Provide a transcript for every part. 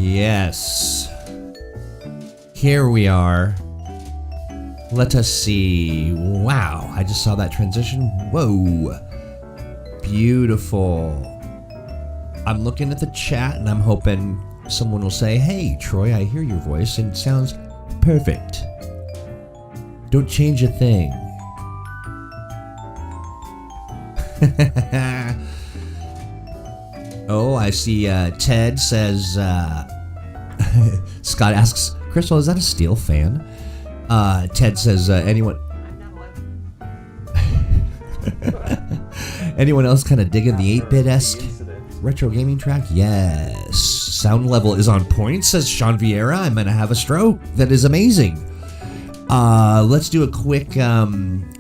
Yes. Here we are. Let us see. Wow, I just saw that transition. Whoa. Beautiful. I'm looking at the chat and I'm hoping someone will say, hey, Troy, I hear your voice and it sounds perfect. Don't change a thing. Oh, I see Ted says, Scott asks, Crystal, is that a steel fan? Ted says, anyone... Anyone else kind of digging the 8-bit-esque retro gaming track? Yes. Sound level is on point, says Sean Vieira. I'm going to have a stroke. That is amazing. Let's do a quick,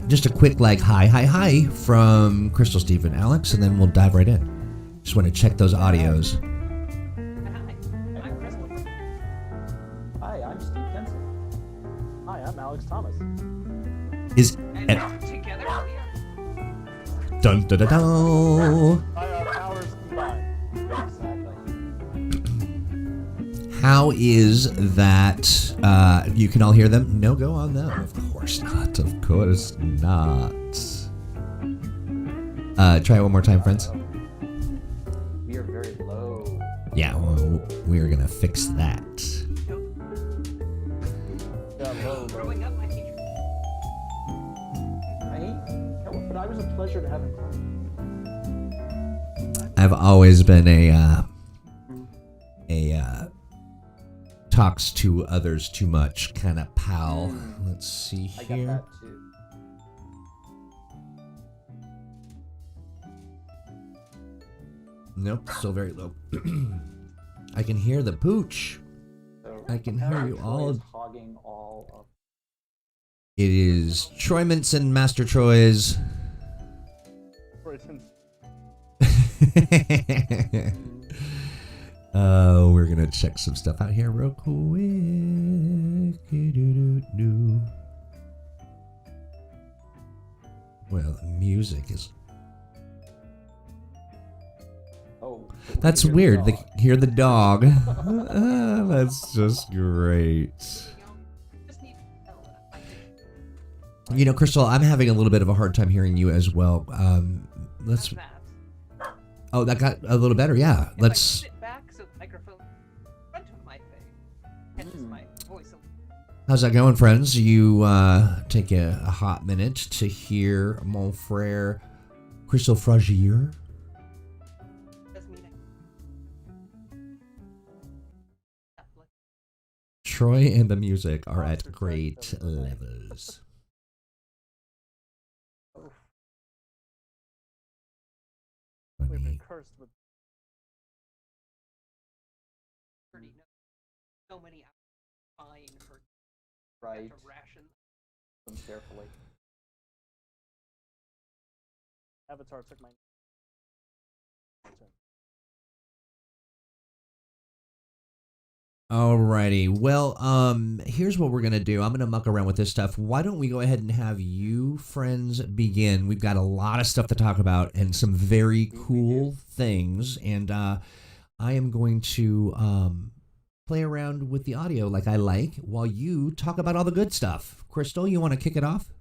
just a quick like hi from Crystal, Steve, and Alex, and then we'll dive right in. Just want to check those audios. Hi, I'm Crystal. Hi, I'm Steve Kenson. Hi, I'm Alex Thomas. Is Together, dun dun dun dun. By our powers combined. Exactly. How is that? You can all hear them? No, go on them. Of course not. Of course not. Try it one more time, friends. We are very low. Yeah, well, we're gonna fix that. Yeah, low. growing up, my teacher. But I was a pleasure to have him. I've always been a talks to others too much kind of pal. Let's see I here. got that too. Nope, still very low. I can hear the pooch. So I can hear you Troy all. is hogging all of. It is Troy Minson, Master Troy's. We're gonna check some stuff out here real quick. Well, music is. Oh, That's weird. They hear the dog. That's just great. Just need to tell that. You know, Crystal, I'm having a little bit of a hard time hearing you as well. Let's. That. Oh, that got a little better. Yeah. If Let's. I sit back so the microphone in front of my face catches my voice. How's that going, friends? You take a hot minute to hear mon frère Crystal Fragier. Does mean Troy and the music are at great levels. We've been cursed with. so many fine for Right. to ration. Them carefully. Avatar took my. Alrighty. Well, here's what we're gonna do. I'm gonna muck around with this stuff. Why don't we go ahead and have you friends begin? We've got a lot of stuff to talk about and some very cool things, and I am going to play around with the audio like I like while you talk about all the good stuff. Crystal, you want to kick it off?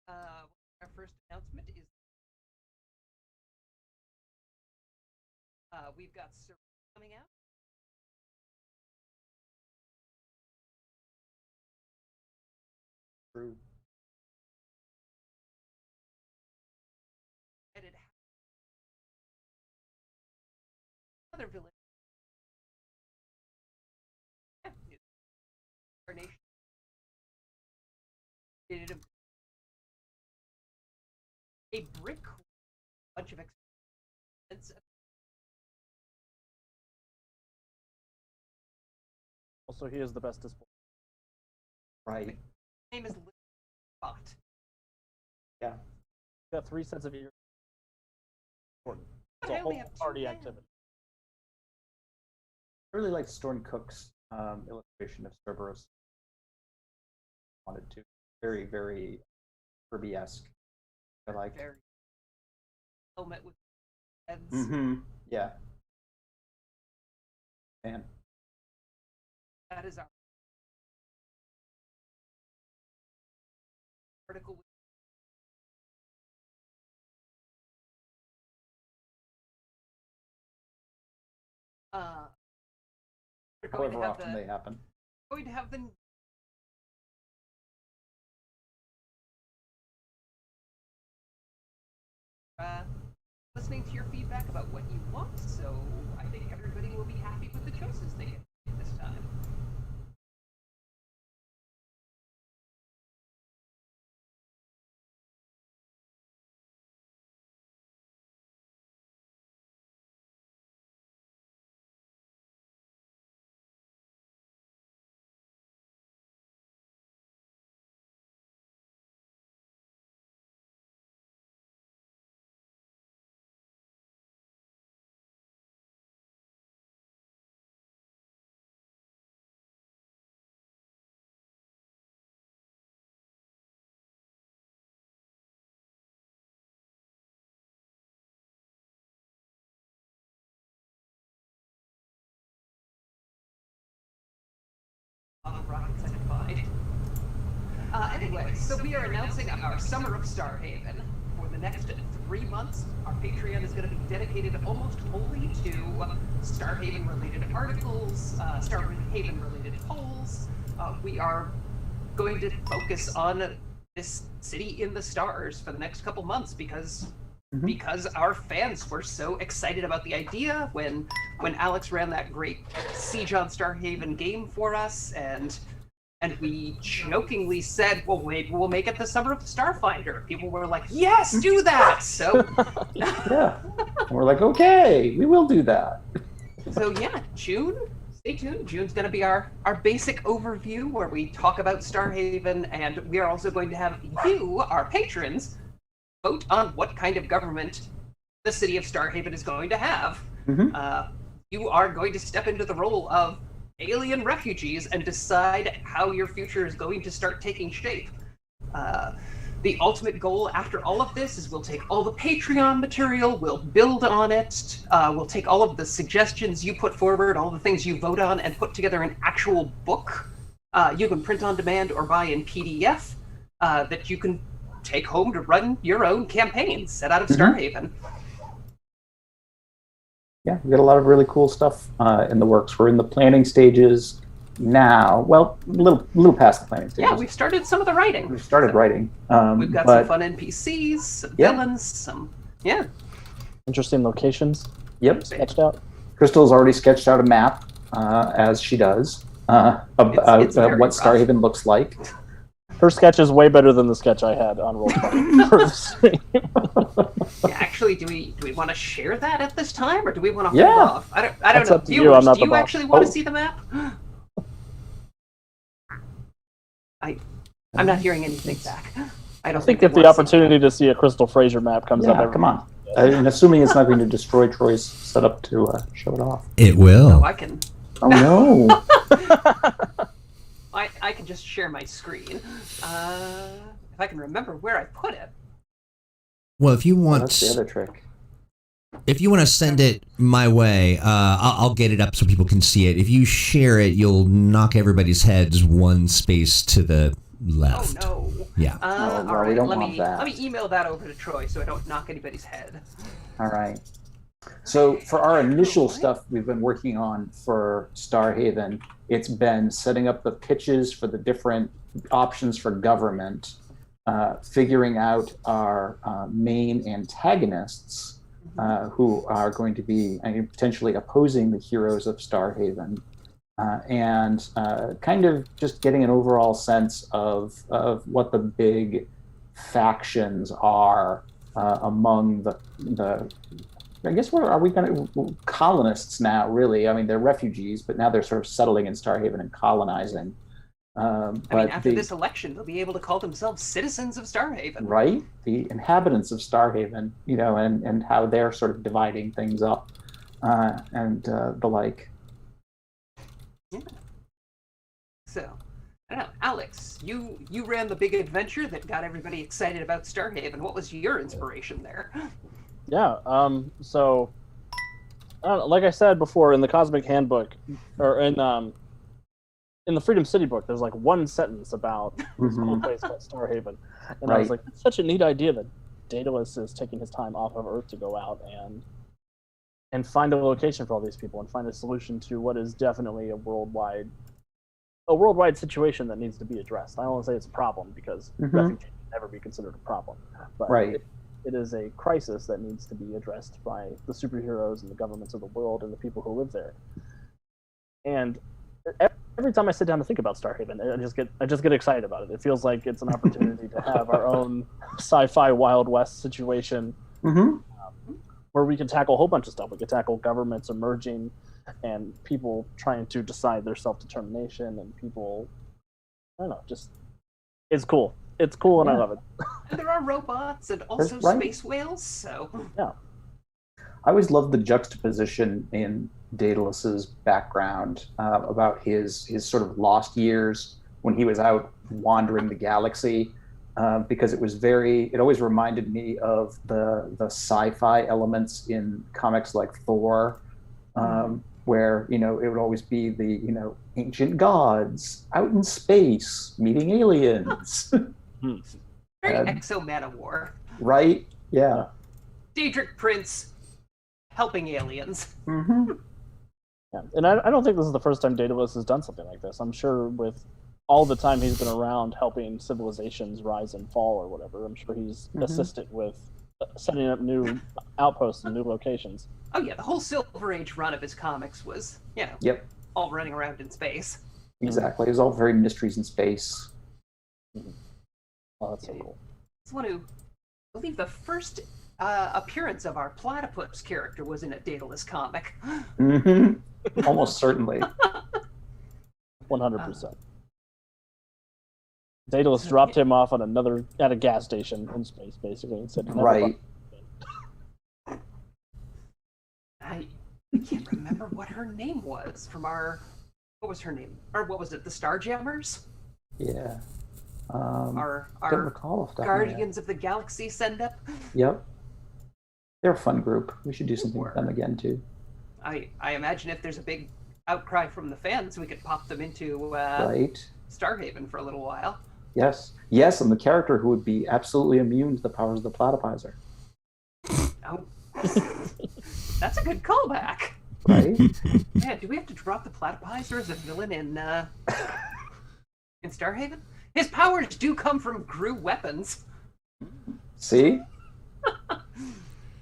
Our first announcement is we've got Sir coming out. True. Other village. Our nation. Created a brick bunch of expensive. Also, he is the best display. Right. Name is Spot. Yeah. Got 3 sets of ears. It's I a only whole have 2 party hands. activity. I really like Storm Cook's illustration of Cerberus. Wanted to. Very, very Kirby-esque. I like. Very helmet with heads. Mm-hmm. Yeah. Man. That is our article. We're going to However have often they happen. going to have the listening to your feedback about what you want, so I think everybody will be happy with the choices they get this time. Rockets identified. Anyway, so we are announcing our Summer of Starhaven. For the next 3 months, our Patreon is going to be dedicated almost wholly to Starhaven-related articles, Starhaven-related polls. We are going to focus on this city in the stars for the next couple months because our fans were so excited about the idea when Alex ran that great Siege on Starhaven game for us, and we jokingly said, well, maybe we'll make it the Summer of the Starfinder. People were like, yes, do that! So Yeah. And we're like, okay, we will do that. So yeah, June, stay tuned. June's going to be our basic overview where we talk about Starhaven, and we are also going to have you, our patrons, vote on what kind of government the city of Starhaven is going to have. You are going to step into the role of alien refugees and decide how your future is going to start taking shape. The ultimate goal after all of this is we'll take all the Patreon material, we'll build on it, we'll take all of the suggestions you put forward, all the things you vote on, and put together an actual book you can print on demand or buy in PDF that you can take home to run your own campaigns set out of Starhaven. Yeah, we got a lot of really cool stuff in the works. We're in the planning stages now. Well, a little past the planning stages. Yeah, we've started some of the writing. We've started writing. We've got some fun NPCs, some villains, interesting locations. Yep. Sketched out. Crystal's already sketched out a map, as she does, of it's very what rough. Starhaven looks like. Her sketch is way better than the sketch I had on Roll20 for the stream. Yeah, actually, do we want to share that at this time, or do we want to hold Yeah. off? I don't That's know. up to you, I'm not do you the boss. actually want to Oh. see the map? I'm not hearing anything back. I I think if the opportunity to see a Crystal Fraser map comes up, Yeah, come on. And assuming it's not going to destroy Troy's setup to show it off. It will. Oh, I can. Oh no! I can just share my screen. If I can remember where I put it. Well, if you want, That's the other trick. if you want to send it my way, I'll get it up so people can see it. If you share it, you'll knock everybody's heads one space to the left. Oh no. Yeah. well, All right, we don't let want me that. let me email that over to Troy so I don't knock anybody's head. All right. So for our initial stuff we've been working on for Starhaven, it's been setting up the pitches for the different options for government, figuring out our main antagonists who are going to be potentially opposing the heroes of Starhaven, and kind of just getting an overall sense of what the big factions are among the I guess are we going to colonists now? Really, I mean they're refugees, but now they're sort of settling in Starhaven and colonizing. I mean, after this election, they'll be able to call themselves citizens of Starhaven. Right, the inhabitants of Starhaven, and how they're sort of dividing things up, and the like. Yeah. So, I don't know, Alex, you ran the big adventure that got everybody excited about Starhaven. What was your inspiration there? Yeah. So, I don't know, like I said before in the Cosmic Handbook, or in in the Freedom City book, there's like one sentence about this cool place called Starhaven, and I was like, it's such a neat idea that Daedalus is taking his time off of Earth to go out and find a location for all these people and find a solution to what is definitely a worldwide situation that needs to be addressed. I don't want to say it's a problem because refugees can never be considered a problem, but it is a crisis that needs to be addressed by the superheroes and the governments of the world and the people who live there. And every time I sit down to think about Starhaven, I just get excited about it. It feels like it's an opportunity to have our own sci-fi Wild West situation where we can tackle a whole bunch of stuff. We can tackle governments emerging and people trying to decide their self-determination and people, I don't know, just it's cool. It's cool and I love it. And there are robots and also space whales, so yeah. I always loved the juxtaposition in Daedalus's background about his sort of lost years when he was out wandering the galaxy, because it always reminded me of the sci-fi elements in comics like Thor, where it would always be the ancient gods out in space meeting aliens. Very Exo Manowar. Right? Yeah. Daedric Prince helping aliens. Yeah. And I don't think this is the first time Daedalus has done something like this. I'm sure with all the time he's been around helping civilizations rise and fall or whatever, I'm sure he's assisted with setting up new outposts and new locations. Oh yeah, the whole Silver Age run of his comics was, all running around in space. Exactly. It was all very mysteries in space. Oh, that's so cool. It's one who, I believe the first appearance of our platypus character was in a Daedalus comic. Almost certainly. 100%. Daedalus dropped him off at a gas station in space, basically, and said, right. I can't remember what her name was from what was her name? Or what was it, the Starjammers? Yeah. Our don't recall off the Guardians of the Galaxy send up? Yep. They're a fun group. We should do something with them again, too. I imagine if there's a big outcry from the fans, we could pop them into Starhaven for a little while. Yes, and the character who would be absolutely immune to the powers of the platypizer. Oh, that's a good callback. Right? Man, do we have to drop the platypizer as a villain in Starhaven? His powers do come from Gru weapons. See?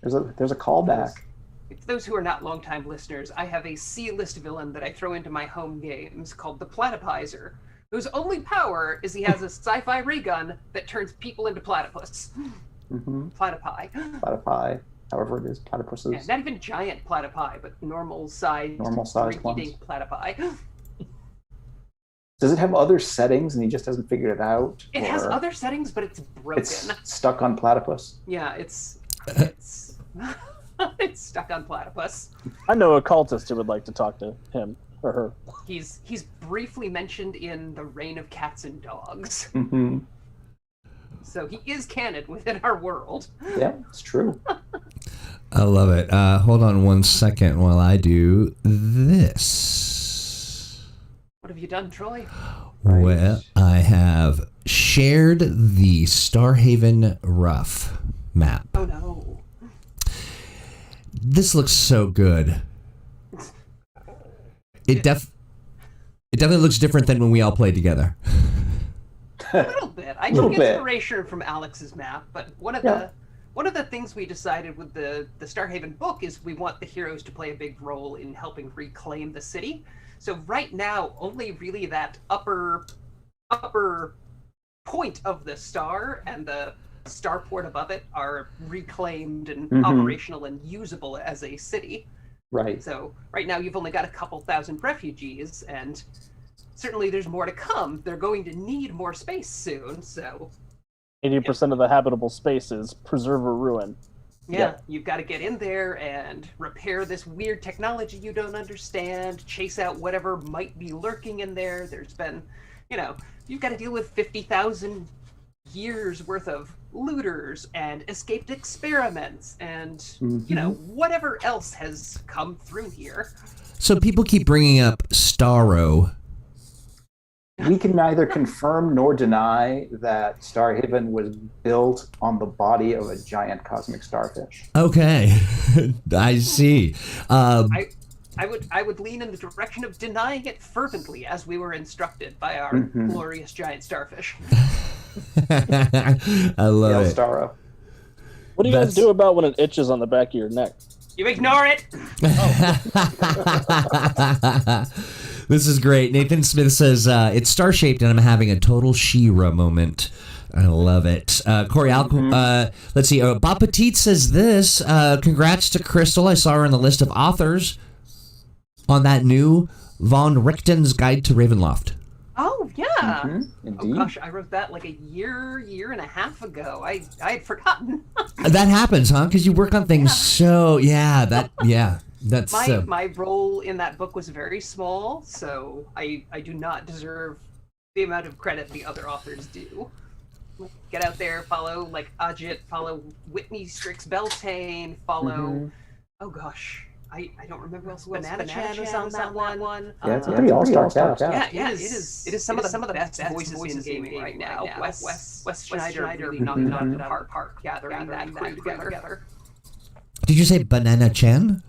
There's a callback. For those who are not longtime listeners, I have a C-list villain that I throw into my home games called the Platypizer, whose only power is he has a sci-fi ray gun that turns people into platypus. Platypi, however it is, platypuses. Yeah, not even giant platypi, but normal-sized ones. platypi. Does it have other settings and he just hasn't figured it out? It has other settings, but it's broken. It's stuck on platypus. Yeah, it's it's stuck on platypus. I know a cultist who would like to talk to him or her. He's briefly mentioned in The Reign of Cats and Dogs. So he is canon within our world. Yeah, it's true. I love it. Hold on one second while I do this. What have you done, Troy? Well, I have shared the Starhaven rough map. Oh no. This looks so good. It definitely looks different than when we all played together. A little bit. I took inspiration from Alex's map, but one of the things we decided with the Starhaven book is we want the heroes to play a big role in helping reclaim the city. So right now, only really that upper point of the star and the starport above it are reclaimed and operational and usable as a city. Right. So right now you've only got a couple thousand refugees, and certainly there's more to come. They're going to need more space soon, so 80% of the habitable space is preserve or ruin. Yeah, you've got to get in there and repair this weird technology you don't understand, chase out whatever might be lurking in there. There's been, you've got to deal with 50,000 years worth of looters and escaped experiments and, whatever else has come through here. So people keep bringing up Starro. We can neither confirm nor deny that Starhaven was built on the body of a giant cosmic starfish. Okay, I see. I would lean in the direction of denying it fervently, as we were instructed by our glorious giant starfish. I love it. Starro. What do you guys do about when it itches on the back of your neck? You ignore it. This is great. Nathan Smith says it's star shaped, and I'm having a total She-Ra moment. I love it. Corey let's see. Bob Petit says this. Congrats to Crystal. I saw her on the list of authors on that new Von Richten's Guide to Ravenloft. Oh yeah. Indeed. Oh gosh, I wrote that like a year and a half ago. I had forgotten. That happens, huh? Because you work on things so that's my role in that book was very small, so I do not deserve the amount of credit the other authors do. Get out there, follow like Ajit, follow Whitney Strix Beltane, follow oh gosh, I don't remember who else. Banana Chan was on that one. Yeah, it's a pretty all-star cast. Yeah, it is some of the best voices in gaming right now. Wes Schneider really knocked it out of the park gathering that crew together. Did you say Banana Chan?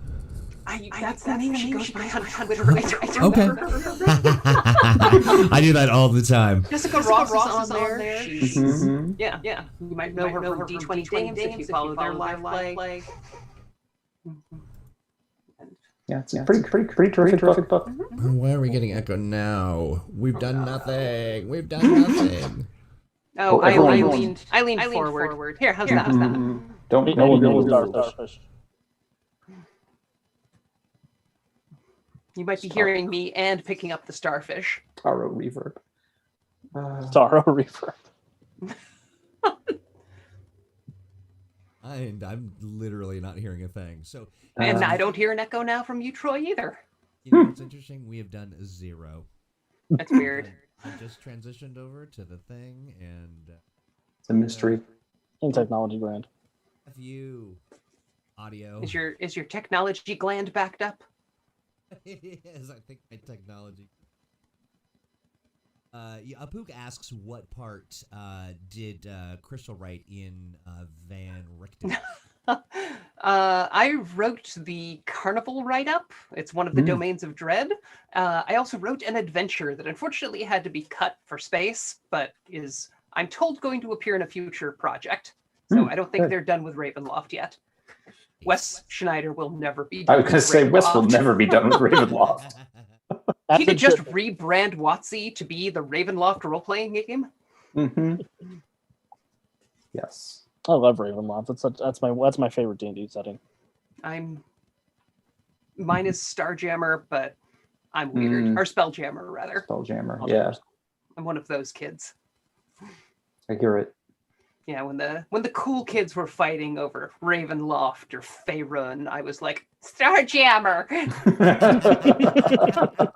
That's the name she goes by on Twitter. Okay. I do that all the time. Jessica Ross is on there. She's, yeah. You might know her from D20 Games if you follow their live play. Yeah, it's a pretty terrific book. Why are we getting echo now? We've done nothing. Oh, I leaned forward. Here, how's that? Don't know Starfish. You might be hearing me and picking up the starfish. Starro reverb. Starro reverb. And I'm literally not hearing a thing. So, and I don't hear an echo now from you, Troy, either. You know what's interesting? We have done 0. That's weird. I just transitioned over to the thing, and It's a mystery. In technology brand. you audio. Is your technology gland backed up? It is. I think my technology. Apuk asks, what part did Crystal write in Van Richten? I wrote the Carnival write-up. It's one of the domains of Dread. I also wrote an adventure that unfortunately had to be cut for space, but is, I'm told, going to appear in a future project. So I don't think they're done with Ravenloft yet. Wes Schneider will never be done. I was going to say, Wes will never be done with Ravenloft. He could just rebrand WotC to be the Ravenloft role-playing game. Yes. I love Ravenloft. That's my favorite D&D setting. Mine is Starjammer, but I'm weird. Or Spelljammer, rather. Spelljammer, yeah. I'm one of those kids. I hear it. Yeah, when the cool kids were fighting over Ravenloft or Faerun, I was like, Starjammer!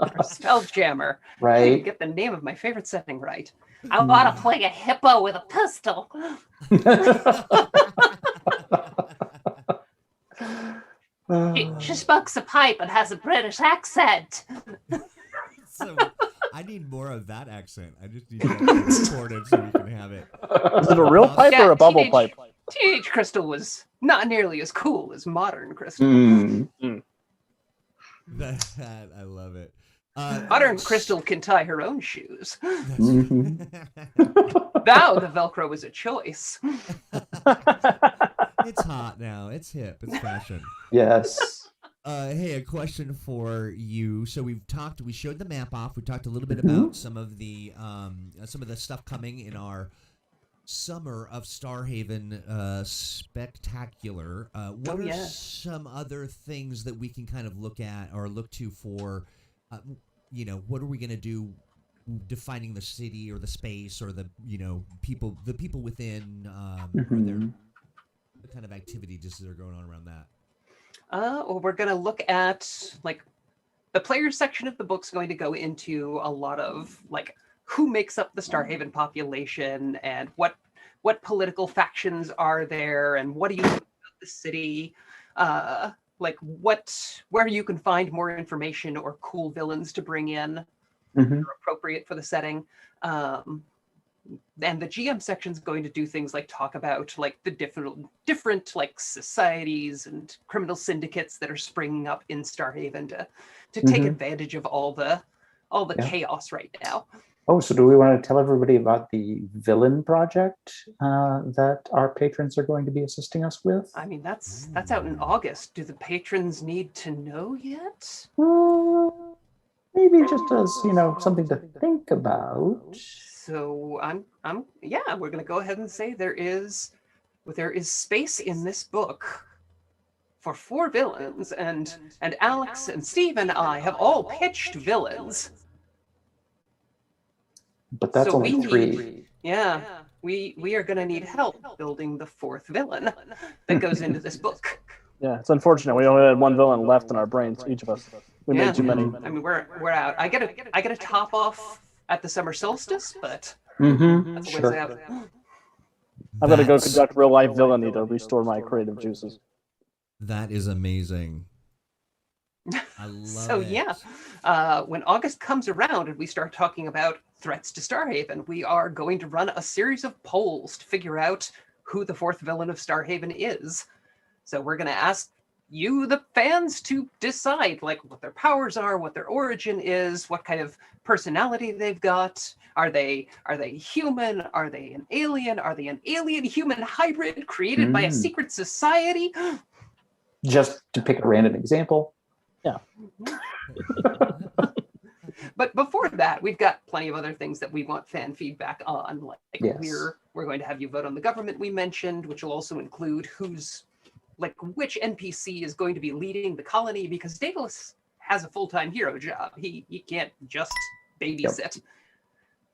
Or Spelljammer. Right. I didn't get the name of my favorite setting right. I want to play a hippo with a pistol. She smokes a pipe and has a British accent. So I need more of that accent. I just need that recorded so we can have it. Is it a real pipe or a bubble pipe? Teenage Crystal was not nearly as cool as modern Crystal. That I love it. Modern Crystal can tie her own shoes. Now the Velcro is a choice. It's hot now. It's hip. It's fashion. Yes. Hey, a question for you. So we showed the map off. We talked a little bit about some of the stuff coming in our Summer of Starhaven spectacular. What are some other things that we can kind of look at or look to for, what are we going to do defining the city or the space or the people within, what kind of activities that are going on around that? Well, we're going to look at, the players section of the book's going to go into a lot of, who makes up the Starhaven population and what political factions are there and what do you know about the city, where you can find more information or cool villains to bring in. Mhm. are appropriate for the setting. And the GM section is going to do things like talk about like the different like societies and criminal syndicates that are springing up in Starhaven to take Mhm. advantage of all the Yeah. chaos right now. Oh, so do we want to tell everybody about the villain project that our patrons are going to be assisting us with? I mean, that's out in August. Do the patrons need to know yet? Maybe just as, something to think about. So yeah, we're gonna go ahead and say there is space in this book for 4 villains, and Alex and Steve and I have all pitched villains. But that's So only we 3. need, yeah, we are gonna need help building the 4th villain that goes into this book. Yeah, it's unfortunate. We only had 1 villain left in our brains, each of us. We Yeah. made too many. I mean, we're out. I get a top off at the summer solstice, but Mm-hmm. that's Sure. always out. I'm gonna go conduct real life villainy to restore my creative juices. That is amazing. I love So it. yeah, when August comes around and we start talking about threats to Starhaven, we are going to run a series of polls to figure out who the 4th villain of Starhaven is. So we're going to ask you, the fans, to decide like what their powers are, what their origin is, what kind of personality they've got. Are they human? Are they an alien? Are they an alien-human hybrid created by a secret society? Just to pick a random example. Yeah. But before that, we've got plenty of other things that we want fan feedback on. Like Yes. we're going to have you vote on the government we mentioned, which will also include which NPC is going to be leading the colony, because Daedalus has a full-time hero job. He can't just babysit.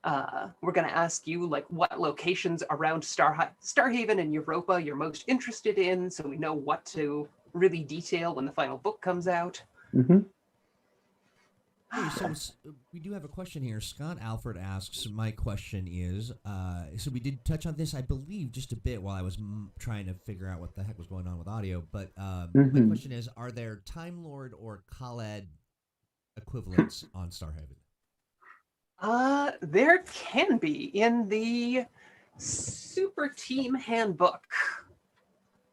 Yep. We're going to ask you like what locations around Starhaven and Europa you're most interested in, so we know what to really detail when the final book comes out. Mm-hmm. Hey, so we do have a question here. Scott Alfred asks, my question is, so we did touch on this, I believe, just a bit while I was trying to figure out what the heck was going on with audio, but my question is, are there Time Lord or Khaled equivalents on Starhaven? There can be. In the Super Team Handbook,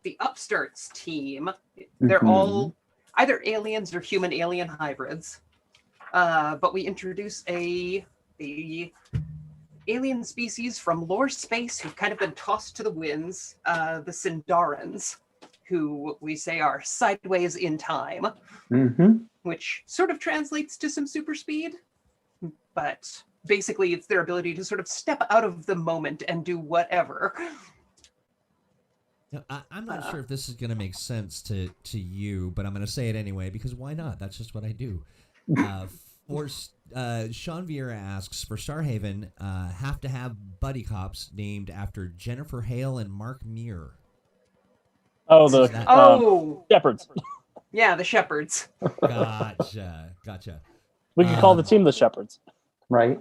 the Upstarts team, they're all either aliens or human-alien hybrids. But we introduce a alien species from lore space who've kind of been tossed to the winds, the Sindarans, who we say are sideways in time, which sort of translates to some super speed, but basically it's their ability to sort of step out of the moment and do whatever. Now, I'm not sure if this is going to make sense to you, but I'm going to say it anyway, because why not? That's just what I do. Sean Vieira asks, for Starhaven, have to have buddy cops named after Jennifer Hale and Mark Muir. Oh, Shepherds. Yeah, the Shepherds. Gotcha. We could call the team the Shepherds. Right.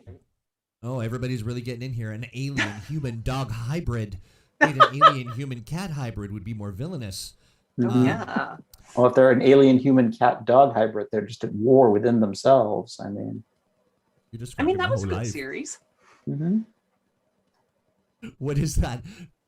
Oh, everybody's really getting in here. An alien-human-dog hybrid. Wait, an alien-human-cat hybrid would be more villainous. Yeah. Well, if they're an alien-human-cat-dog hybrid, they're just at war within themselves. I mean, that was a good series. Mm-hmm. What is that?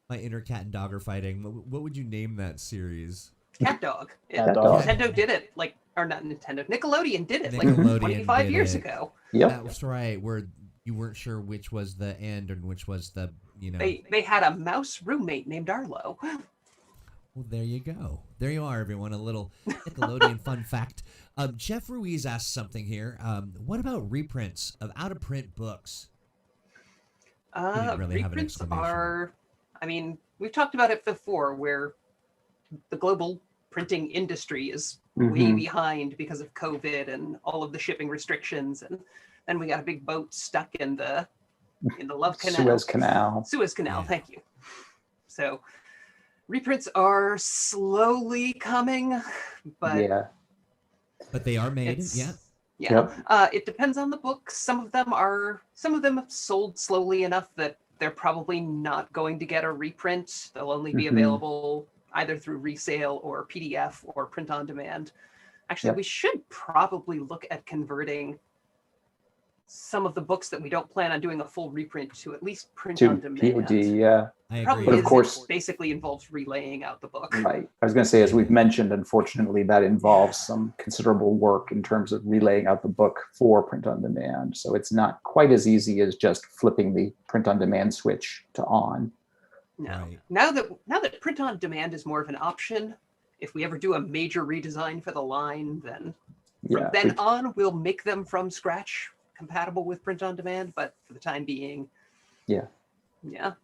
My inner cat and dog are fighting. What would you name that series? Cat Dog. Cat Dog. Nintendo did it, or not Nintendo. Nickelodeon did it 25 years ago. Yep. That was right, where you weren't sure which was the end and which was the, They had a mouse roommate named Arlo. Well, there you go. There you are, everyone. A little Nickelodeon fun fact. Jeff Ruiz asked something here. What about reprints of out-of-print books? Really reprints are, we've talked about it before, where the global printing industry is way behind because of COVID and all of the shipping restrictions, and then we got a big boat stuck in the Love Canal. Suez Canal, yeah. Thank you. So reprints are slowly coming, but they are made. Yeah. Yep. It depends on the book. Some of them have sold slowly enough that they're probably not going to get a reprint. They'll only be available either through resale or PDF or print on demand. Actually, we should probably look at converting some of the books that we don't plan on doing a full reprint to at least print To on demand. POD, yeah. I agree. Problem But of is, course- it basically involves relaying out the book. Right. I was going to say, as we've mentioned, unfortunately, that involves some considerable work in terms of relaying out the book for print on demand. So it's not quite as easy as just flipping the print on demand switch to on. No. Right. Now that print on demand is more of an option, if we ever do a major redesign for the line, then from Yeah. then on we'll make them from scratch compatible with print on demand. But for the time being, Yeah. yeah,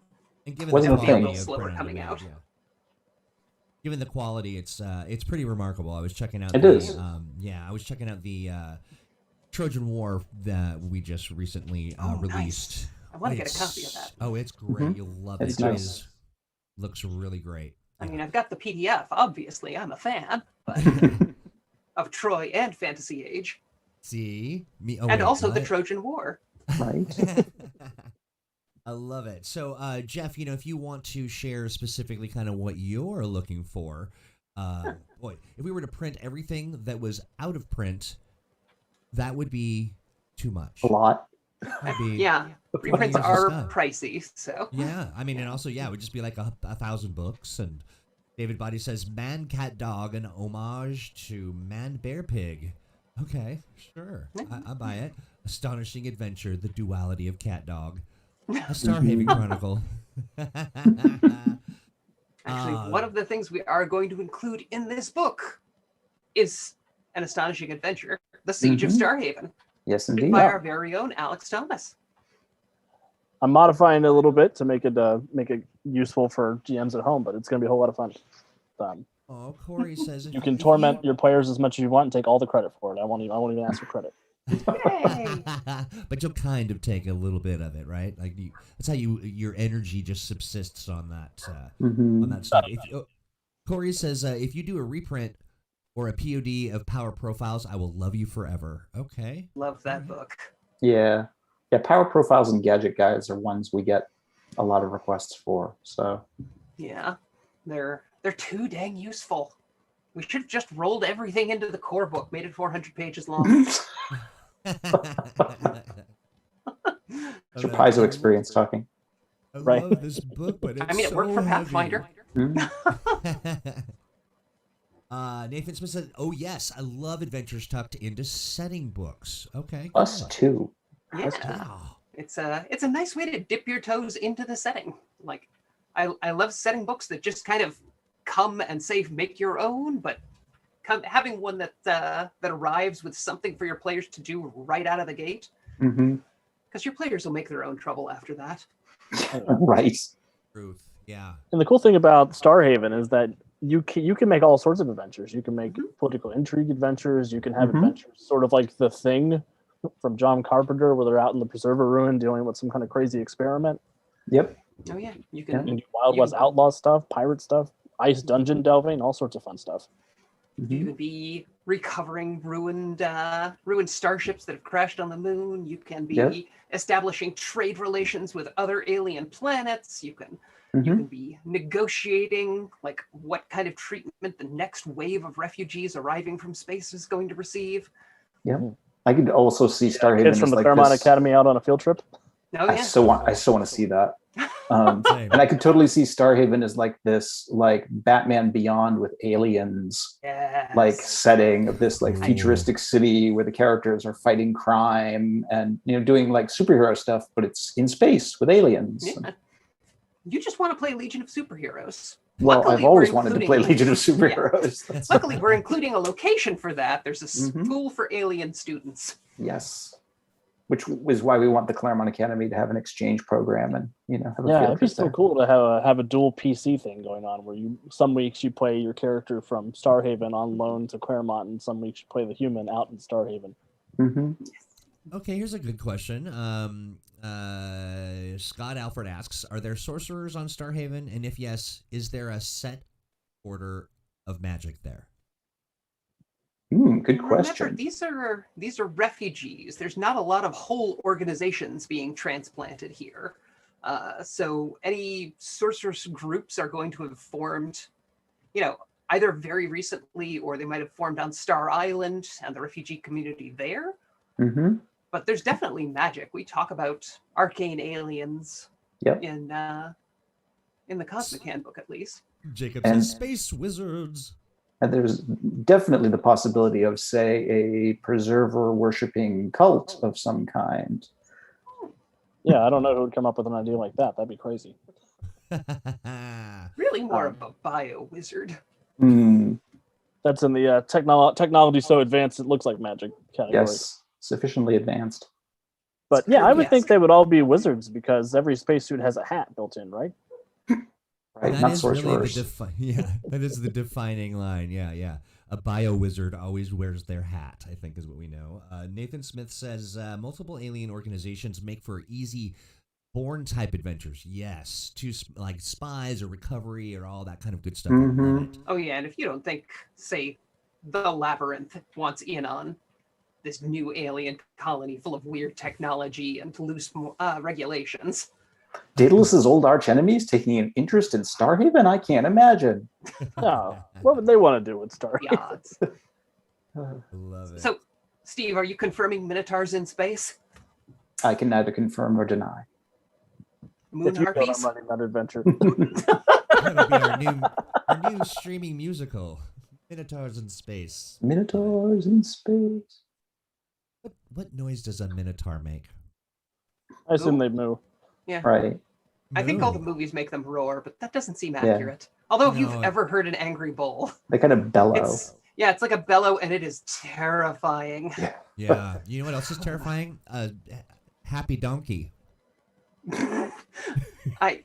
And given Wasn't the a thing. quality of Slower print on coming demand, out. yeah. Given the quality, it's pretty remarkable. I was checking out. It the, is. I was checking out the Trojan War that we just recently Oh, nice. released. I want to get a It's- copy of that. Oh, it's great. Mhm. You'll love It's it. It nice. is- looks really great. I mean, I've got the PDF. Obviously, I'm a fan, but of Troy and Fantasy Age, See me, oh, and wait, also the what? Trojan War. Right. I love it. So, Jeff, if you want to share specifically kind of what you're looking for, boy, if we were to print everything that was out of print, that would be too much. A lot. That'd be, Yeah, reprints years of are stuff. pricey, so Yeah, I mean, and also, yeah, it would just be like 1,000 books. And David Body says, Man, Cat, Dog, an homage to Man, Bear, Pig. Okay, sure. I buy it. Astonishing Adventure, the duality of cat, dog. A Starhaven Chronicle. actually, one of the things we are going to include in this book is an astonishing adventure, The Siege of Starhaven, Yes, indeed. by our very own Alex Thomas. I'm modifying it a little bit to make it useful for GMs at home, but it's going to be a whole lot of fun. Oh, Corey says You can torment your players as much as you want and take all the credit for it. I won't even ask for credit. Yay! But you'll kind of take a little bit of it, right? Like that's how your energy just subsists on that on that stuff. Corey says if you do a reprint or a POD of Power Profiles, I will love you forever. Okay. Love that book. Yeah. Yeah. Power profiles and gadget guides are ones we get a lot of requests for. So Yeah, they're too dang useful. We should have just rolled everything into the core book, made it 400 pages long. it's your Paizo experience talking. I Right. love this book, but it's I mean, it worked so for heavy. Pathfinder. Nathan Smith said, "Oh yes, I love adventures tucked into setting books." Okay, Us good. too. Yeah, Wow. it's a nice way to dip your toes into the setting. Like, I love setting books that just kind of come and say make your own, but having one that arrives with something for your players to do right out of the gate, Mm-hmm. because your players will make their own trouble after that. Right. Truth. Yeah. And the cool thing about Starhaven is that you can make all sorts of adventures. You can make political intrigue adventures. You can have adventures sort of like The Thing from John Carpenter, where they're out in the Preserver Ruin dealing with some kind of crazy experiment. Yep. Oh yeah, you You can. can do Wild West outlaw stuff, pirate stuff, ice dungeon delving, all sorts of fun stuff. You can be recovering ruined starships that have crashed on the moon. You can be establishing trade relations with other alien planets. You can be negotiating like what kind of treatment the next wave of refugees arriving from space is going to receive. Yep. I could also see Starhaven Kids as from the like Claremont this. Academy out on a field trip. Oh I yeah. so want to see that. Same. And I could totally see Starhaven as like this, like Batman Beyond with aliens, Yes. like setting of this like Ooh. futuristic city where the characters are fighting crime and doing like superhero stuff, but it's in space with aliens. Yeah. You just want to play Legion of Superheroes. Well, Luckily, I've always we're wanted to play including- Legion of Superheroes. That's- Luckily, we're including a location for that. There's a Mhm. school for alien students. Yes. Which is why we want the Claremont Academy to have an exchange program and have a Yeah, field it'd be trip so there. cool to have a dual PC thing going on, where some weeks you play your character from Starhaven on loan to Claremont, and some weeks you play the human out in Starhaven. Mm-hmm. Okay, here's a good question. Scott Alfred asks, "Are there sorcerers on Starhaven? And if yes, is there a set order of magic there?" Good Remember, question. these are refugees. There's not a lot of whole organizations being transplanted here. So any sorceress groups are going to have formed, either very recently or they might have formed on Star Island and the refugee community there. Mm-hmm. but there's definitely magic. We talk about arcane aliens Yep. in the Cosmic Handbook, at least. Jacob And- says space wizards. And there's definitely the possibility of, say, a preserver worshipping cult of some kind. Yeah, I don't know who would come up with an idea like that. That'd be crazy. Really more of a bio wizard. That's in the technology so advanced it looks like magic category. Yes, sufficiently advanced. But yeah, I would Yes. think they would all be wizards because every spacesuit has a hat built in, right? Right, That not is really sorcerers. that is the defining line. Yeah. A bio wizard always wears their hat, I think is what we know. Nathan Smith says multiple alien organizations make for easy Bourne type adventures. Yes, to like spies or recovery or all that kind of good stuff. I love it. Oh yeah, and if you don't think, say, the Labyrinth wants in on this new alien colony full of weird technology and loose regulations. Daedalus's old arch enemies taking an interest in Starhaven? I can't imagine. No. What would they want to do with Star? The odds. Love it. So, Steve, are you confirming Minotaurs in space? I can neither confirm nor deny. Moon If you go, harpies? I'm running that adventure. That'll be our new streaming musical, Minotaurs in Space. Minotaurs in space. What noise does a minotaur make? I assume they move. Yeah. Right. I think all the Moo. movies make them roar, but that doesn't seem accurate. Although, if you've No. ever heard an angry bull, They kind of bellow. it's like a bellow, and it is terrifying. Yeah. You know what else is terrifying? Happy donkey. I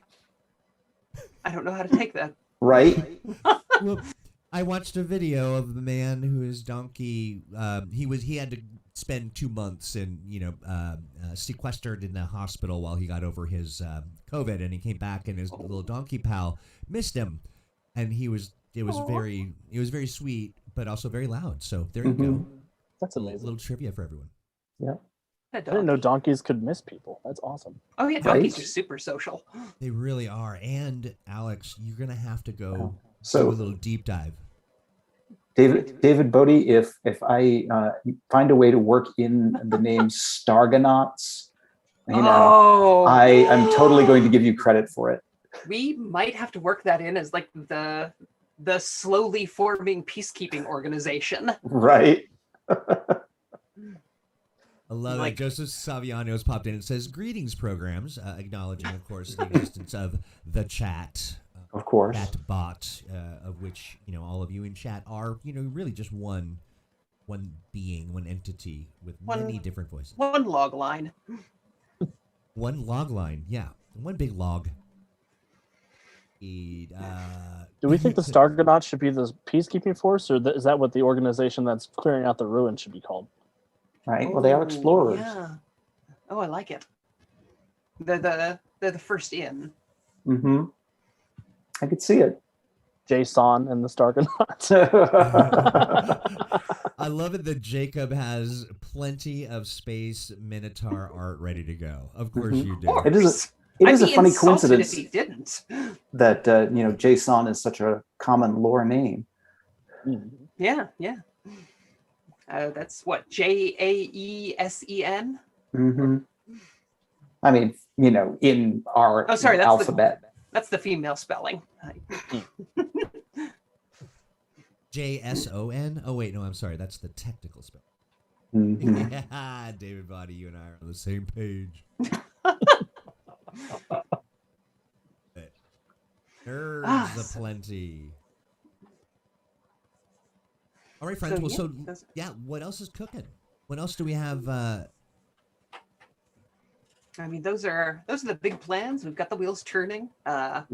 don't know how to take that. Right? Well, I watched a video of the man whose donkey. He had to spend 2 months sequestered in the hospital while he got over his COVID, and he came back, and his little donkey pal missed him, and it was very sweet, but also very loud. So there you go. That's A amazing. little trivia for everyone. Yeah. I didn't know donkeys could miss people. That's awesome. Oh yeah, donkeys Right. are super social. They really are. And Alex, you're gonna have to go do a So, little deep dive. David Bodie, if I find a way to work in the name Stargonauts, I'm totally going to give you credit for it. We might have to work that in as like the slowly forming peacekeeping organization. Right? I love Like- it. Joseph Saviano's popped in and says, "Greetings, programs," acknowledging, of course, the existence of the chat. Of course. That bot, of which all of you in chat are, really just one being, one entity with many different voices. One log line. One log line, yeah, one big log. Do we think the Stargonauts should be the peacekeeping force, or is that what the organization that's clearing out the ruins should be called? Right? Well, they are Oh, explorers. Yeah. Oh, I like it. They're the first in. Mm-hmm. I could see it. Jason and the Stargonauts. I love it that Jacob has plenty of space Minotaur art ready to go. Of course you do. It is a I'd be funny insulted coincidence if he didn't. that Jason is such a common lore name. Yeah. That's what, Jaesen? Mm-hmm. I mean, in our Oh, sorry, that's alphabet. That's the female spelling. JSON? Oh, wait, no, I'm sorry. That's the technical spell. Mhm. Yeah, David Body, you and I are on the same page. Nerds aplenty. All right, friends. What else is cooking? What else do we have? I mean, those are the big plans. We've got the wheels turning. I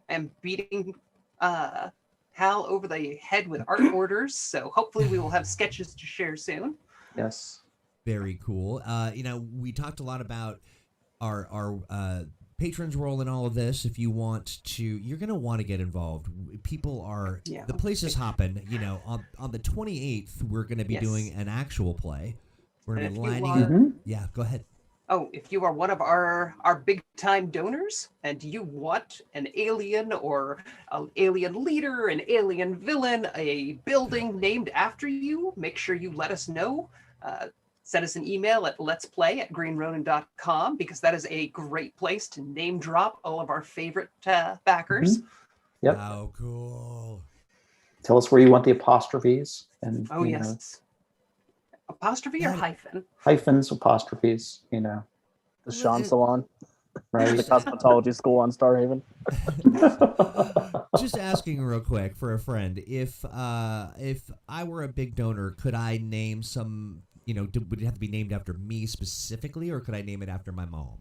am beating Hal over the head with art orders, so hopefully we will have sketches to share soon. Yes. Very cool. We talked a lot about our patrons' role in all of this. If you want to, you're going to want to get involved. People are, the place is hopping. On the 28th, we're going to be doing an actual play. We're going to be lining up. Yeah, go ahead. Oh, if you are one of our big time donors and you want an alien or an alien leader, an alien villain, a building named after you, make sure you let us know. send us an email at letsplay@greenronin.com, because that is a great place to name drop all of our favorite backers. Yep. How cool. Tell us where you want the apostrophes. And Oh, yes. Apostrophe or hyphen? Hyphens, apostrophes, The Sean Salon, the right? cosmetology school on Starhaven. Just asking real quick for a friend, if I were a big donor, could I name some, would it have to be named after me specifically, or could I name it after my mom?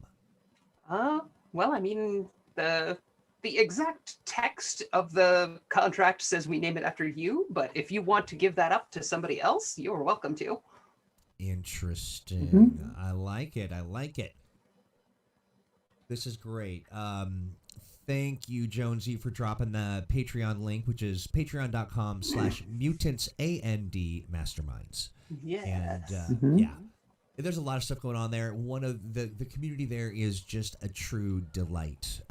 Well, I mean, the exact text of the contract says we name it after you, but if you want to give that up to somebody else, you're welcome to. Interesting. I like it. This is great. Thank you, Jonesy, for dropping the Patreon link, which is patreon.com/mutants masterminds. Yes. And yeah, there's a lot of stuff going on there. One of the community there is just a true delight.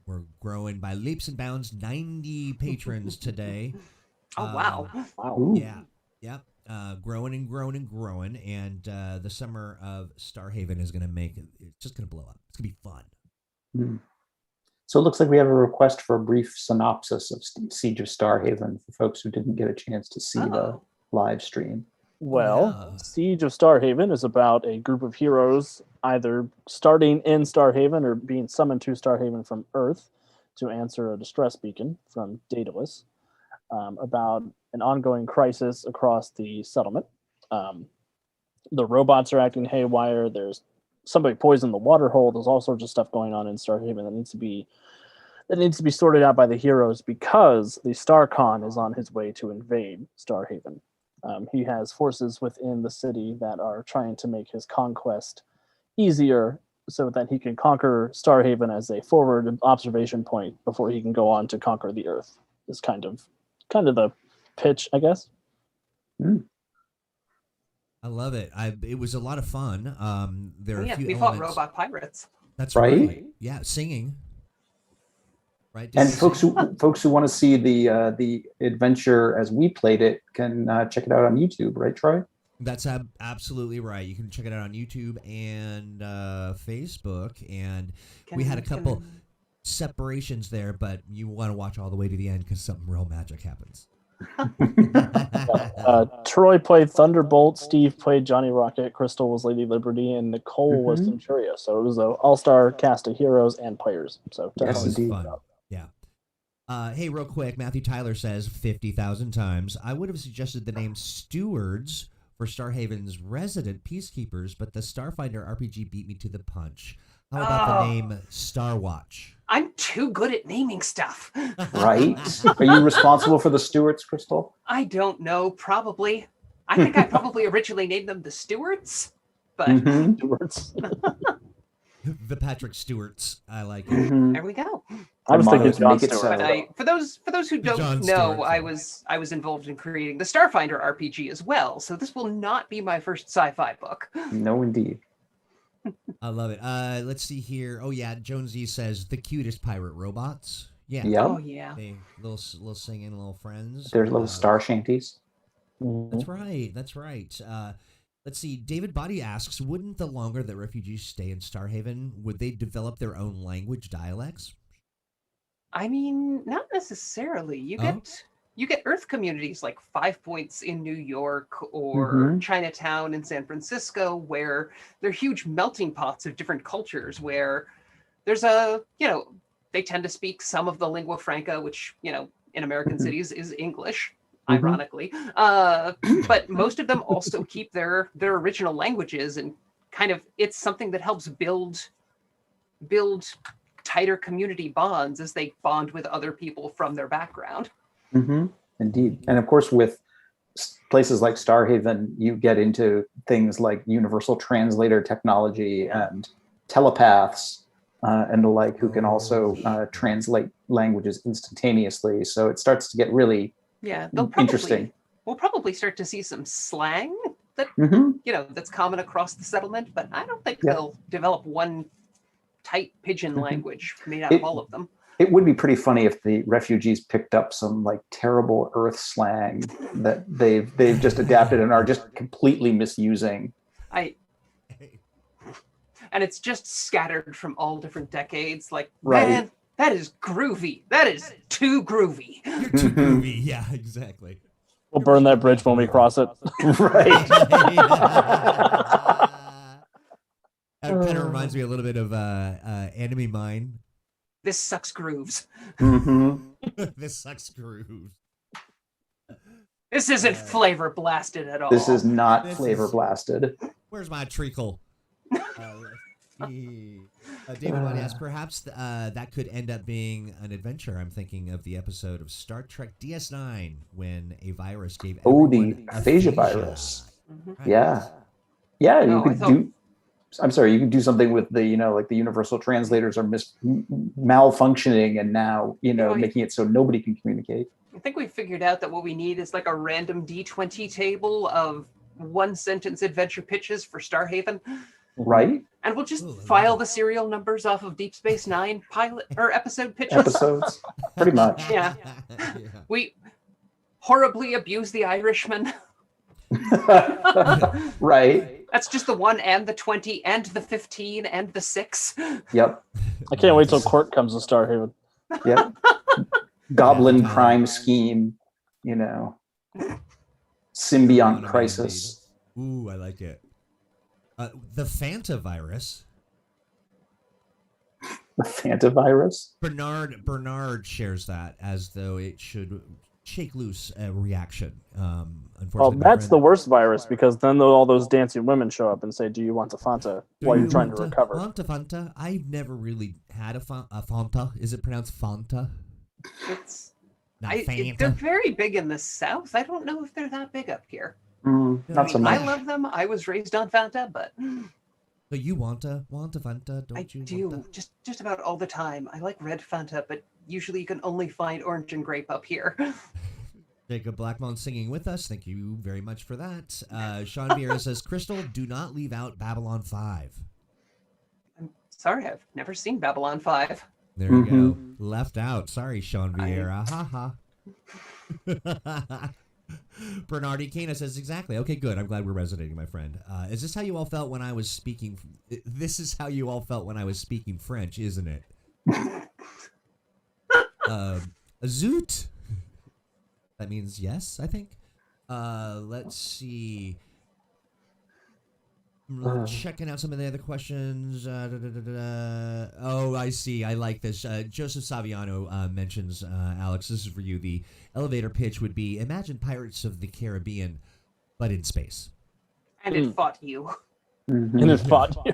We're growing by leaps and bounds. 90 patrons today. Oh, wow. Wow. Yeah. Yep. Growing and growing and growing. And the summer of Starhaven is going to it's just going to blow up. It's going to be fun. So it looks like we have a request for a brief synopsis of Siege of Starhaven for folks who didn't get a chance to see the live stream. Well, Siege of Starhaven is about a group of heroes either starting in Starhaven or being summoned to Starhaven from Earth to answer a distress beacon from Daedalus about an ongoing crisis across the settlement. The robots are acting haywire. There's somebody poisoned the water hole. There's all sorts of stuff going on in Starhaven that needs to be sorted out by the heroes because the StarCon is on his way to invade Starhaven. He has forces within the city that are trying to make his conquest easier so that he can conquer Starhaven as a forward observation point before he can go on to conquer the Earth. Is kind of the pitch, I guess. I love it. It was a lot of fun. There are a few we elements. fought robot pirates. That's right. right. Yeah, singing. Right. And folks who want to see the adventure as we played it can check it out on YouTube, right, Troy? That's absolutely right. You can check it out on YouTube and Facebook. And we had a couple separations there, but you want to watch all the way to the end because something real magic happens. Troy played Thunderbolt, Steve played Johnny Rocket, Crystal was Lady Liberty, and Nicole was Centuria. So it was an all-star cast of heroes and players. So definitely fun. Yeah. Hey, real quick, Matthew Tyler says 50,000 times, I would have suggested the name Stewards for Starhaven's resident peacekeepers, but the Starfinder RPG beat me to the punch. How about the name Starwatch? I'm too good at naming stuff. Right? Are you responsible for the Stewards, Crystal? I don't know. Probably. I think I probably originally named them the Stewards, but Stewards. The Patrick Stewarts. I like it. There we go. I was thinking John Make it Stewart. But for those who don't John know, Stewart. I was involved in creating the Starfinder RPG as well. So this will not be my first sci-fi book. No, indeed. I love it. Let's see here. Oh yeah, Jonesy says the cutest pirate robots. Yeah. Yep. Oh yeah. They little singing little friends. There's little star shanties. That's right. That's right. Let's see. David Body asks, wouldn't the longer that refugees stay in Starhaven, would they develop their own language dialects? I mean, not necessarily. You get Earth communities like 5 Points in New York or Chinatown in San Francisco, where they're huge melting pots of different cultures, where there's they tend to speak some of the lingua franca, which, in American cities is English, ironically. But most of them also keep their original languages, and kind of it's something that helps build tighter community bonds as they bond with other people from their background. Indeed. And of course, with places like Starhaven, you get into things like universal translator technology and telepaths and the like, who can also translate languages instantaneously. So it starts to get really interesting. We'll probably start to see some slang that that's common across the settlement, but I don't think they'll develop one tight pidgin language made out of all of them. It would be pretty funny if the refugees picked up some like terrible Earth slang that they've just adapted and are just completely misusing And it's just scattered from all different decades. Like, Right. man, that is groovy. That is too groovy. You're too groovy. Yeah, exactly. We'll burn that bridge when we cross it. Right. That kind of reminds me a little bit of Enemy Mine. This sucks grooves. This sucks grooves. This isn't flavor blasted at all. This is not This flavor is- blasted. Where's my treacle? Let's see. David White asks, perhaps that could end up being an adventure. I'm thinking of the episode of Star Trek DS9 when a virus gave The everyone aphasia virus. Mhm. Right. Yeah. Yeah, No, you I could thought- do. I'm sorry, you can do something with the, like the universal translators are malfunctioning and now, making it so nobody can communicate. I think we figured out that what we need is like a random D20 table of one-sentence adventure pitches for Starhaven. Right? And we'll just Ooh, I love file it. the serial numbers off of Deep Space Nine pilot or episode pitches. Episodes. Pretty much. Yeah. We horribly abuse the Irishman. Right. That's just the 1 and the 20 and the 15 and the 6. Yep. I can't wait till Court comes to Starhaven. Yep. Goblin Yeah. crime scheme, symbiont crisis. Ooh, I like it. The Fanta virus. The Fanta virus. Bernard shares that as though it should shake loose a reaction. Well, Unfortunately, my that's friend- the worst virus because then all those dancing women show up and say, "Do you want a Fanta?" Do while you you're trying to want recover. Want a Fanta? I've never really had a Fanta. Is it pronounced Fanta? It's Not they're Fanta. very big in the South. I don't know if they're that big up here. Not so I much. love them. I was raised on Fanta, but So you want a Fanta? Don't I you? do Want a? just about all the time. I like red Fanta, but usually you can only find orange and grape up here. Jacob Blackmon singing with us. Thank you very much for that. Sean Vieira says, Crystal, do not leave out Babylon 5. I'm sorry, I've never seen Babylon 5. There you go. Left out. Sorry, Sean Vieira. Ha ha. Bernardi Cana says, exactly. Okay, good. I'm glad we're resonating, my friend. Is this how you all felt when I was speaking? This is how you all felt when I was speaking French, isn't it? Zoot. That means yes, I think. Let's see. Checking out some of the other questions. Oh, I see. I like this. Joseph Saviano mentions, Alex, this is for you. The elevator pitch would be, imagine Pirates of the Caribbean, but in space. And it fought you. And it fought you.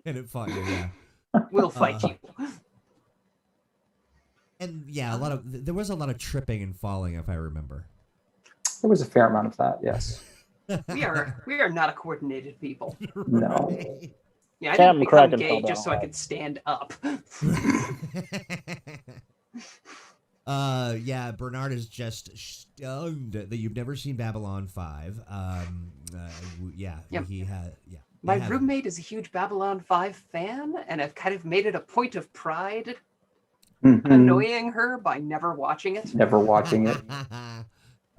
And it fought you, yeah. We'll fight you. And yeah, there was a lot of tripping and falling, if I remember. There was a fair amount of that, yes. We are not a coordinated people. No. Yeah, I Captain didn't become Kraken gay fell just so I down. could stand up. Yeah, Bernard is just stunned that you've never seen Babylon 5. Yeah, Yep. he had, yeah. My They have- roommate is a huge Babylon 5 fan, and I've kind of made it a point of pride annoying her by never watching it. Never watching it. I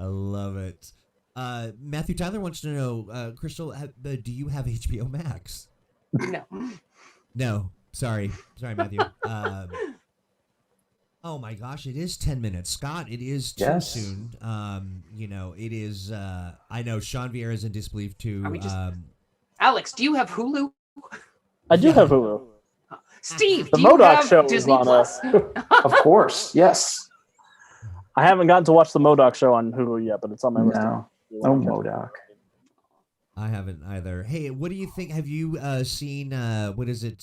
love it. Matthew Tyler wants to know, Crystal, do you have HBO Max? No. No, sorry, Matthew. Oh my gosh, it is 10 minutes, Scott. It is too Yes. soon. It is. I know Sean Vieira is in disbelief too. Are we just- Alex, do you have Hulu? I do have Hulu. Steve, The do you MODOK have show is Disney on Plus? Of course, yes. I haven't gotten to watch the MODOK show on Hulu yet, but it's on my list. No. Oh, MODOK. I haven't either. Hey, what do you think? Have you seen what is it?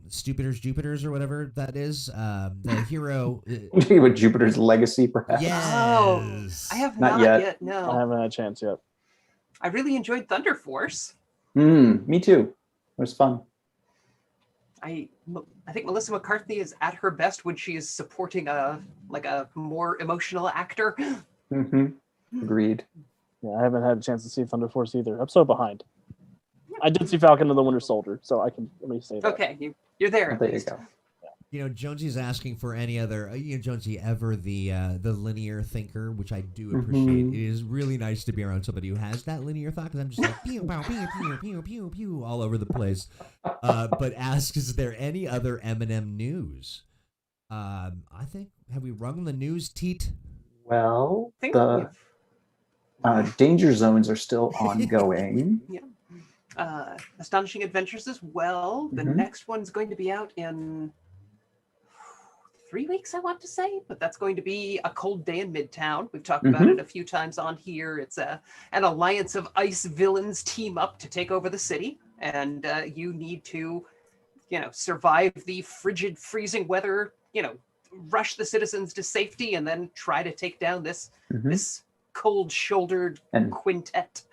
Jupiters or whatever that is. The hero. With Jupiter's Legacy, perhaps. Yes. Oh, I have Not not, yet. yet. I No, haven't had a chance yet. I really enjoyed Thunder Force. Me too. It was fun. I think Melissa McCarthy is at her best when she is supporting a more emotional actor. Agreed. Yeah, I haven't had a chance to see Thunder Force either. I'm so behind. I did see Falcon and the Winter Soldier, so I can at least say that. Okay, you're there. Well, At there you least. go. Jonesy's asking for any other. Jonesy, ever the linear thinker, which I do appreciate. Mhm. It is really nice to be around somebody who has that linear thought, because I'm just like pew, pow, pew, pew, pew, pew, pew, all over the place. But asks, is there any other M&M news? I think, have we rung the news, Teat? Well, I think the danger zones are still ongoing. Astonishing Adventures as well. The Mhm. next one's going to be out in 3 weeks, I want to say, but that's going to be A Cold Day in Midtown. We've talked about it a few times on here. It's an alliance of ice villains team up to take over the city, and you need to, survive the frigid, freezing weather, rush the citizens to safety, and then try to take down this cold-shouldered And quintet.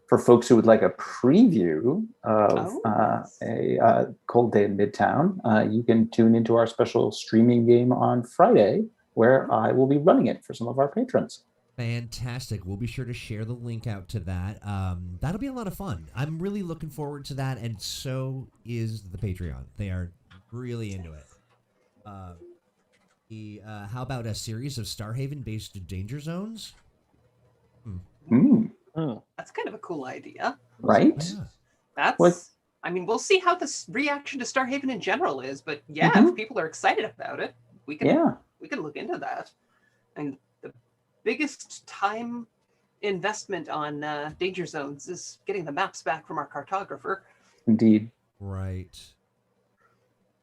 for folks who would like a preview of Yes. a Cold Day in Midtown, you can tune into our special streaming game on Friday, where I will be running it for some of our patrons. Fantastic. We'll be sure to share the link out to that. That'll be a lot of fun. I'm really looking forward to that, and so is the Patreon. They are really into it. How about a series of Starhaven-based danger zones? That's kind of a cool idea. Right? That's. What? I mean, we'll see how this reaction to Starhaven in general is, but if people are excited about it, we can look into that. And the biggest time investment on danger zones is getting the maps back from our cartographer. Indeed. Right.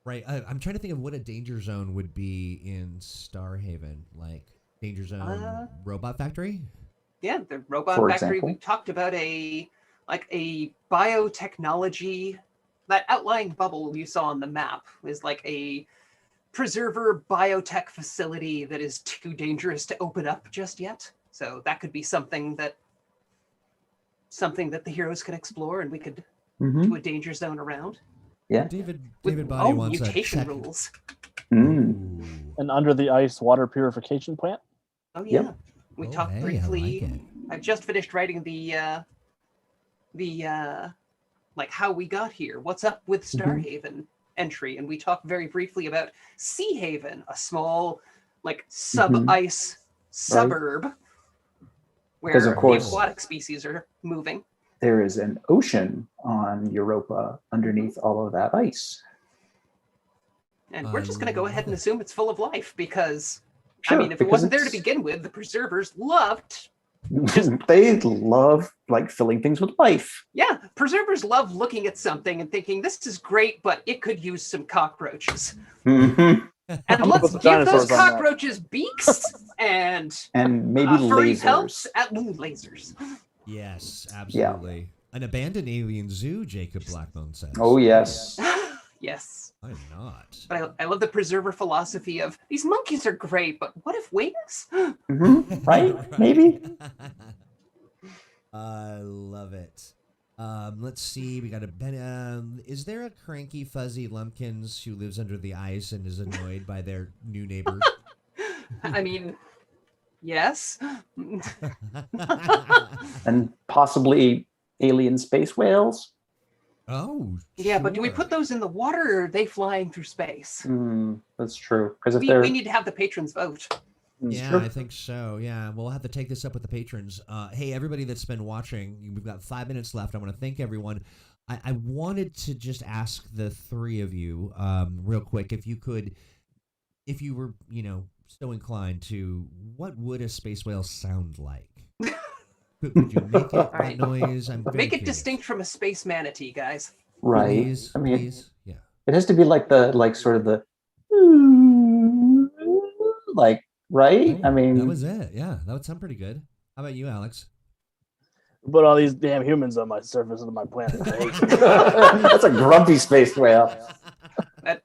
I'm trying to think of what a danger zone would be in Starhaven, like danger zone robot factory. Yeah, the robot For factory. example? We talked about a biotechnology. That outlying bubble you saw on the map is like a preserver biotech facility that is too dangerous to open up just yet. So that could be something that the heroes can explore, and we could do a danger zone around. Yeah. David Body wants mutation a check. rules. Mm. An under the ice water purification plant. Oh yeah. Yep. We Oh, talked hey, I briefly. like it. I've just finished writing the like how we got here. What's up with Starhaven entry? And we talked very briefly about Sea Haven, a small like sub-ice suburb where Because, of course, the aquatic species are moving. there is an ocean on Europa underneath all of that ice. And we're just going to go ahead and assume it's full of life because, Sure, I mean, if it because wasn't there to it's- begin with, the preservers loved. They love like filling things with life. Yeah, preservers love looking at something and thinking, this is great, but it could use some cockroaches. Mhm. And gonna let's put the give those dinosaurs on that. cockroaches beaks and And maybe furry lasers. pelts at lasers. Yes, absolutely. An abandoned alien zoo, Jacob Blackbone says. Oh yes. Yes. I'm not. But I love the preserver philosophy of these monkeys are great, but what if wings? Mhm. Right? Maybe. I love it. Let's see. We got a Ben. Is there a cranky, fuzzy lumpkins who lives under the ice and is annoyed by their new neighbors? I mean, yes. And possibly alien space whales. Oh, Yeah, but do we sure. put those in the water or are they flying through space? That's true. Because if We they're need to have the patrons vote. Yeah, Sure. I think so. Yeah, we'll have to take this up with the patrons. Hey, everybody that's been watching, we've got 5 minutes left. I want to thank everyone. I wanted to just ask the three of you, real quick, if you were, so inclined to, what would a space whale sound like? Could you make it? What Right. noise? I'm very Make it curious. distinct from a space manatee, guys. right. Please, I mean, please. Yeah. it has to be like sort of the like right. I mean, that was it. Yeah, that would sound pretty good. How about you, Alex? Put all these damn humans on my surface of my planet. I hate you. that's a grumpy space whale.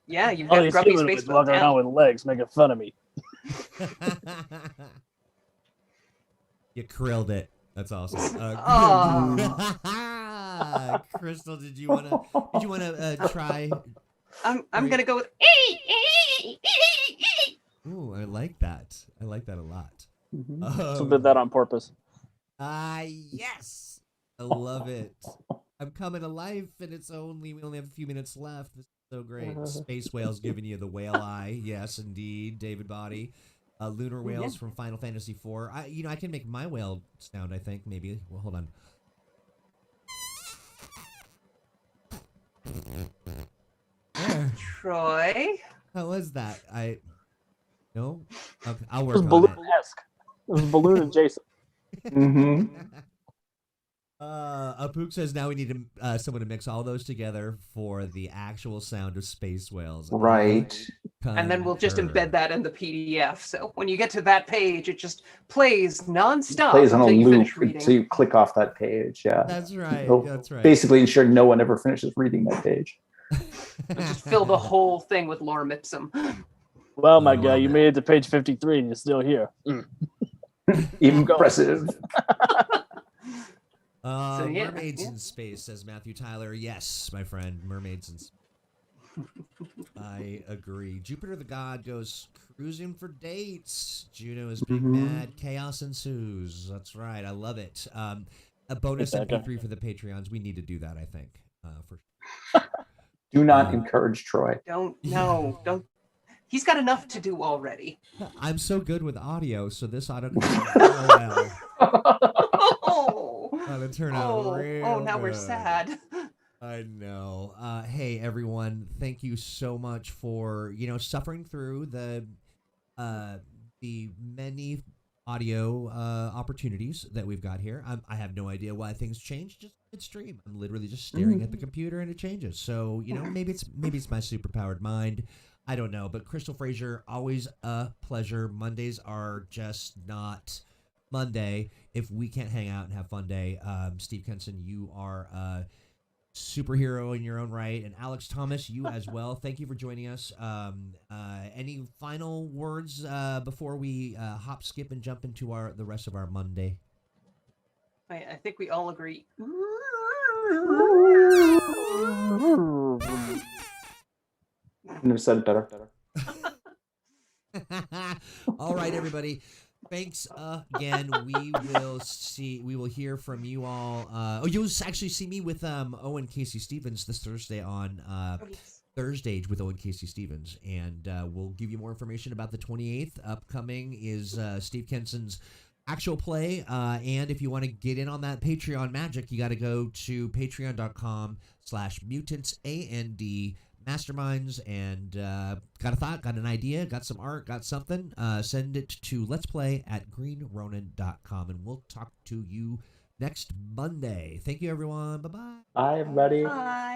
Yeah, you've All got these grumpy humans space whale walking around down. with legs, making fun of me. You krilled it. That's awesome. Aw. Crystal, did you wanna try? I'm gonna go with Ooh, I like that. I like that a lot. So did that on purpose. Yes, I love it. I'm coming to life, and we only have a few minutes left. This is So great. Space whales giving you the whale eye. Yes, indeed. David Body. Lunar whales from Final Fantasy IV. I can make my whale sound, I think, maybe. Well, hold on. There. Troy. How was that? No? Okay, I'll It work was on it. balloon-esque. It was balloon adjacent. Apook says now we need someone to mix all those together for the actual sound of space whales. Right. And then we'll just Concur. embed that in the PDF. So when you get to that page, it just plays nonstop Plays on a until you loop finish reading. until you click off that page. Yeah. That's right. It'll That's right. basically ensure no one ever finishes reading that page. Just fill the whole thing with lorem ipsum. Well, my I guy, love you it. made it to page 53 and you're still here. Impressive. yeah, Mermaids in space, says Matthew Tyler. Yes, my friend, mermaids in space. I agree. Jupiter the god goes cruising for dates. Juno is big mad. Chaos ensues. That's right. I love it. A bonus MP3 for the Patreons. We need to do that, I think. For Do not encourage Troy. Don't. He's got enough to do already. I'm so good with audio, so this ought to turn out Oh, turn out real now we're good. sad. I know. Hey, everyone! Thank you so much for suffering through the many audio opportunities that we've got here. I have no idea why things change just midstream. I'm literally just staring at the computer and it changes. So maybe it's my superpowered mind. I don't know. But Crystal Frazier, always a pleasure. Mondays are just not Monday if we can't hang out and have fun day. Steve Kenson, you are superhero in your own right, and Alex Thomas, you as well. Thank you for joining us. Any final words before we hop, skip, and jump into the rest of our Monday? I think we all agree. Couldn't have said it better. All right, everybody. Thanks again. We will hear from you all. You'll actually see me with Owen Casey Stevens this Thursday on Thursday with Owen Casey Stevens, and we'll give you more information about the 28th. Upcoming is Steve Kenson's actual play, and if you want to get in on that Patreon magic, you got to go to patreon.com/mutantsand Masterminds, and got a thought, got an idea, got some art, got something, send it to letsplay@greenronin.com, and we'll talk to you next Monday. Thank you, everyone. Bye-bye. Bye, everybody. Bye.